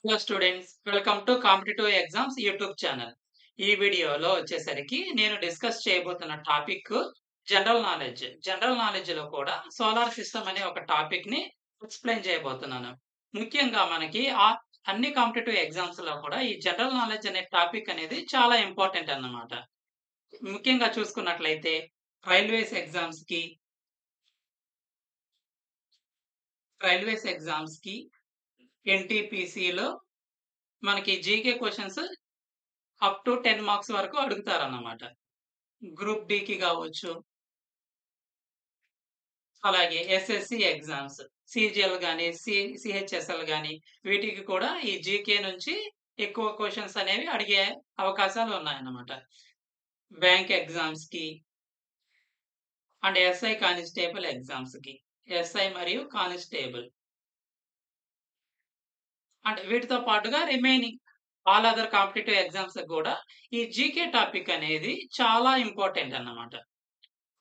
Hello students, welcome to competitive exams YouTube channel. ఈ వీడియోలో వచ్చేసరికి నేను డిస్కస్ చేయబోతున్న టాపిక్ జనరల్ నాలెడ్జ్. జనరల్ నాలెడ్జ్‌లో కూడా సోలార్ సిస్టమ్ అనే ఒక టాపిక్‌ని ఎక్స్‌ప్లెయిన్ చేయబోతున్నాను. ముఖ్యంగా మనకి అన్ని కాంపిటేటివ్ ఎగ్జామ్స్‌లో కూడా ఈ జనరల్ నాలెడ్జ్ అనే టాపిక్ అనేది చాలా ఇంపార్టెంట్ అన్నమాట. ముఖ్యంగా చూసుకున్నట్లయితే రైల్వేస్ ఎగ్జామ్స్‌కి, రైల్వేస్ ఎగ్జామ్స్‌కి, ఎన్‌టీపీసీలో మనకి GK questions up to 10 marks వరకు అడుగుతారన్నమాట. గ్రూప్ డీకి గావచ్చు, అలాగే ఎస్ఎస్‌సి ఎగ్జామ్స్, సీజీఎల్ గాని, సీహెచ్ఎస్ఎల్ గాని వీటికి కూడా ఈ జీకే నుంచి ఎక్కువ క్వెషన్స్ అనేవి అడిగే అవకాశాలు ఉన్నాయన్నమాట. బ్యాంక్ ఎగ్జామ్స్‌కి అండ్ ఎస్ఐ కానిస్టేబుల్ ఎగ్జామ్స్‌కి. ఎస్ఐ మరియు కానిస్టేబుల్. అంటే వీటితో పాటుగా రిమైనింగ్ ఆల్ అదర్ కాంపిటీటివ్ ఎగ్జామ్స్‌కి గూడా ఈ జీకే టాపిక్ అనేది చాలా ఇంపార్టెంట్ అన్నమాట.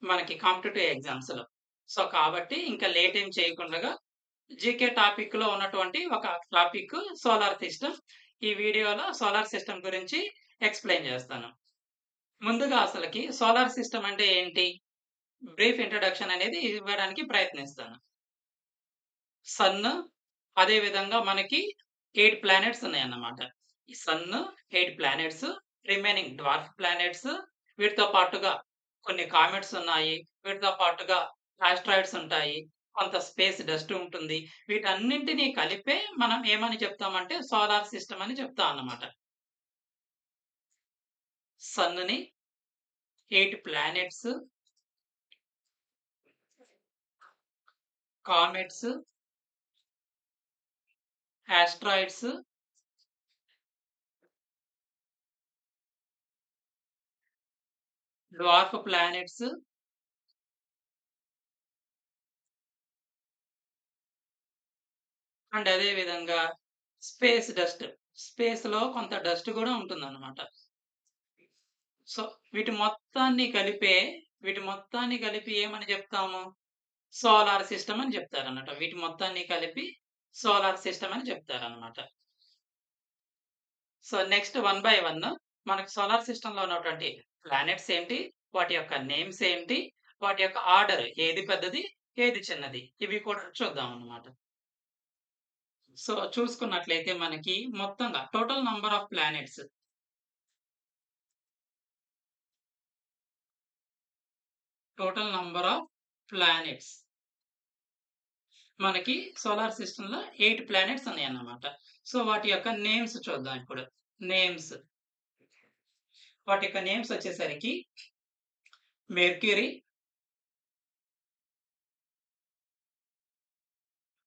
మనకి కాంపిటీటివ్ ఎగ్జామ్స్‌లో. సో, కాబట్టి ఇంకా లేట్ ఏం చేయకుండగా జీకే టాపిక్‌లో ఉన్నటువంటి ఒక టాపిక్ సోలార్ సిస్టమ్. ఈ వీడియోలో సోలార్ సిస్టమ్ గురించి ఎక్స్‌ప్లెయిన్ చేస్తాను. ముందుగా అసలకి సోలార్ సిస్టమ్ అంటే ఏంటి? బ్రీఫ్ ఇంట్రడక్షన్ అనేది ఇవ్వడానికి ప్రయత్నిస్తాను. సన్, అదే విధంగా మనకి 8 ప్లానెట్స్ ఉన్నాయన్నమాట. ఈ sun, 8 planets, remaining dwarf planets, వీటితో పాటుగా కొన్ని కామెట్స్ ఉన్నాయి. వీటితో పాటుగా ఆస్ట్రాయిడ్స్ ఉంటాయి. కొంత స్పేస్ డస్ట్ ఉంటుంది. వీటన్నింటిని కలిపే మనం ఏమని చెప్తామంటే సోలార్ సిస్టమ్ అని చెప్తాం అన్నమాట. సన్‌ని, 8 planets, comets, asteroids, dwarf planets, and అదే విధంగా స్పేస్ డస్ట్. స్పేస్‌లో కొంత డస్ట్ గూడా ఉంటుందన్నమాట. సో, వీటి మొత్తాన్ని కలిపే వీటి మొత్తాన్ని కలిపి ఏమని జెప్తాము? సోలార్ సిస్టమ్ అని జెప్తారన్నమాట. వీటి మొత్తాన్ని కలిపి సోలార్ సిస్టమ్ అని చెప్తారన్నమాట. So, next one by one మనకు సోలార్ సిస్టమ్‌లో ఉన్నటువంటి ప్లానెట్స్ ఏంటి? వాటి యొక్క నేమ్స్ ఏంటి? వాటి యొక్క ఆర్డర్ ఏది పెద్దది? ఏది చిన్నది? ఇవి కూడా చూద్దామన్నమాట. సో, చూసుకున్నట్లయితే మనకి మొత్తంగా total number of planets, total number of planets మనకి సోలార్ సిస్టమ్‌లో 8 ప్లానెట్స్ ఉన్నాయన్నమాట. సో, వాటి యొక్క నేమ్స్ చూద్దాం ఇప్పుడు. నేమ్స్ వాటి యొక్క నేమ్స్ వచ్చేసరికి మెర్క్యూరీ,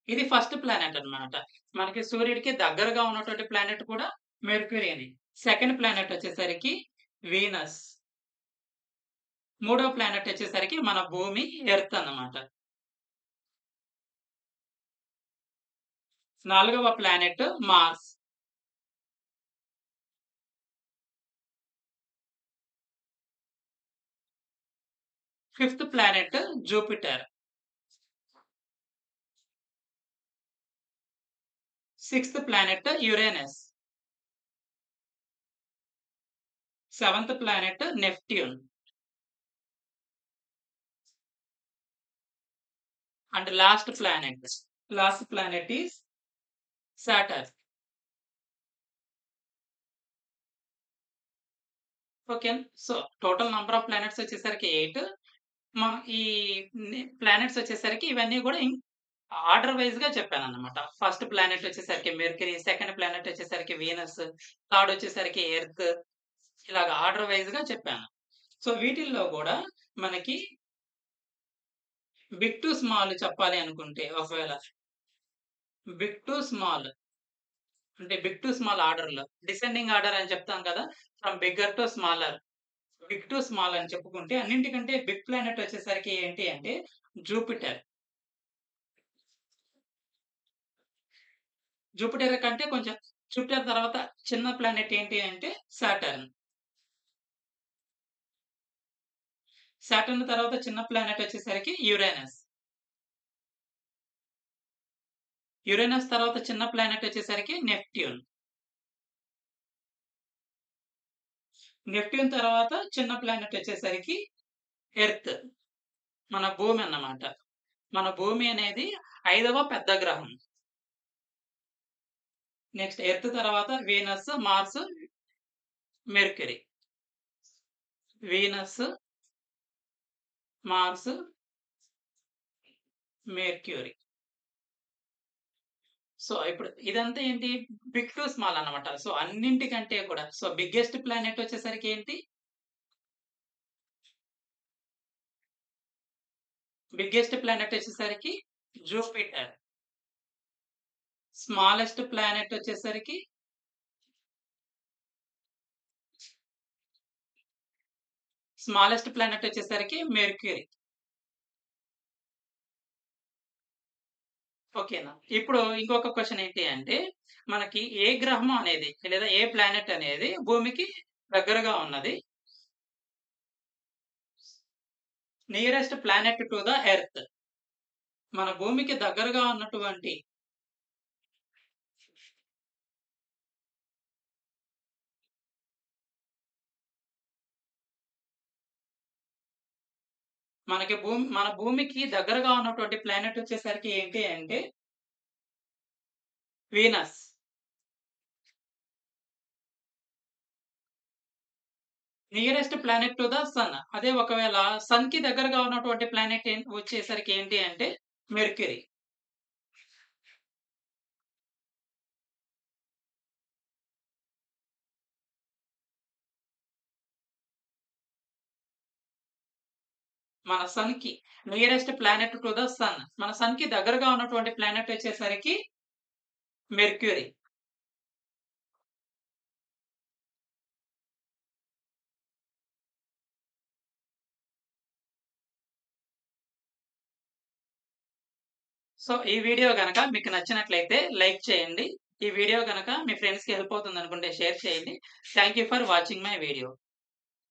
ఇది ఫస్ట్ ప్లానెట్ అన్నమాట. మనకి సూర్యుడికి దగ్గరగా ఉన్నటువంటి ప్లానెట్ కూడా మెర్క్యూరీ అని. సెకండ్ ప్లానెట్ వచ్చేసరికి వీనస్. మూడో ప్లానెట్ వచ్చేసరికి మన భూమి, ఎర్త్ అన్నమాట. నాలుగవ planet Mars. Fifth planet Jupiter. Sixth planet Uranus. Seventh planet Neptune. And last planet is Saturn. Okay. So, total number of planets వచ్చేసరికి 8. ఈ ప్లానెట్స్ వచ్చేసరికి ఇవన్నీ గూడా ఆర్డర్ వైస్‌గా చెప్పానన్నమాట. ఫస్ట్ ప్లానెట్ వచ్చేసరికి మెర్క్యూరీ, సెకండ్ ప్లానెట్ వచ్చేసరికి వీనస్, థర్డ్ వచ్చేసరికి ఎర్త్, ఇలాగ ఆర్డర్ వైస్‌గా చెప్పాను. సో, వీటిల్లో గూడా మనకి బిగ్ టు స్మాల్ చెప్పాలి అనుకుంటే ఒకవేళ బిగ్ టు స్మాల్ అంటే బిగ్ టు స్మాల్ ఆర్డర్‌లో డిసెండింగ్ ఆర్డర్ అని చెప్తాం కదా! From bigger to smaller. Big to small అని చెప్పుకుంటే అన్నింటికంటే బిగ్ ప్లానెట్ వచ్చేసరికి ఏంటి అంటే జూపిటర్. జూపిటర్ కంటే కొంచెం జూపిటర్ తర్వాత చిన్న ప్లానెట్ ఏంటి అంటే సాటర్న్. సాటర్న్ తర్వాత చిన్న ప్లానెట్ వచ్చేసరికి యురేనస్. యురేనస్ తర్వాత చిన్న ప్లానెట్ వచ్చేసరికి నెప్ట్యూన్. నెప్ట్యూన్ తర్వాత చిన్న ప్లానెట్ వచ్చేసరికి ఎర్త్. మన భూమి అన్నమాట. మన భూమి అనేది 5వ పెద్ద గ్రహం. నెక్స్ట్ ఎర్త్ తర్వాత Venus, Mars, Mercury. Venus, Mars, Mercury. So, ఇప్పుడు ఇదంతా ఏంటి? బిగ్ టు స్మాల్ అన్నమాట. సో, అన్నింటికంటే కూడా బిగ్గెస్ట్ ప్లానెట్ వచ్చేసరికి ఏంటి? బిగ్గెస్ట్ ప్లానెట్ వచ్చేసరికి జూపిటర్. స్మాలెస్ట్ ప్లానెట్ వచ్చేసరికి మెర్క్యూరీ. ఓకేనా? ఇప్పుడు ఇంకొక క్వెషన్ ఏంటి అంటే, మనకి ఏ గ్రహం అనేది లేదా ఏ ప్లానెట్ అనేది భూమికి దగ్గరగా ఉన్నది? Nearest planet to the earth. మన భూమికి దగ్గరగా ఉన్నటువంటి మన భూమికి దగ్గరగా ఉన్నటువంటి ప్లానెట్ వచ్చేసరికి ఏంటి అంటే Venus. Nearest planet to the sun. అదే ఒకవేళ సన్‌కి దగ్గరగా ఉన్నటువంటి ప్లానెట్ వచ్చేసరికి ఏంటి అంటే మెర్క్యూరీ. మన సన్‌కి nearest planet to the sun. మన సన్‌కి దగ్గరగా ఉన్నటువంటి ప్లానెట్ వచ్చేసరికి మెర్క్యూరీ. సో, ఈ వీడియో గనక మీకు నచ్చినట్లయితే లైక్ చేయండి. ఈ వీడియో గనక మీ ఫ్రెండ్స్‌కి హెల్ప్ అవుతుందనుకుంటే షేర్ చేయండి. Thank you for watching my video.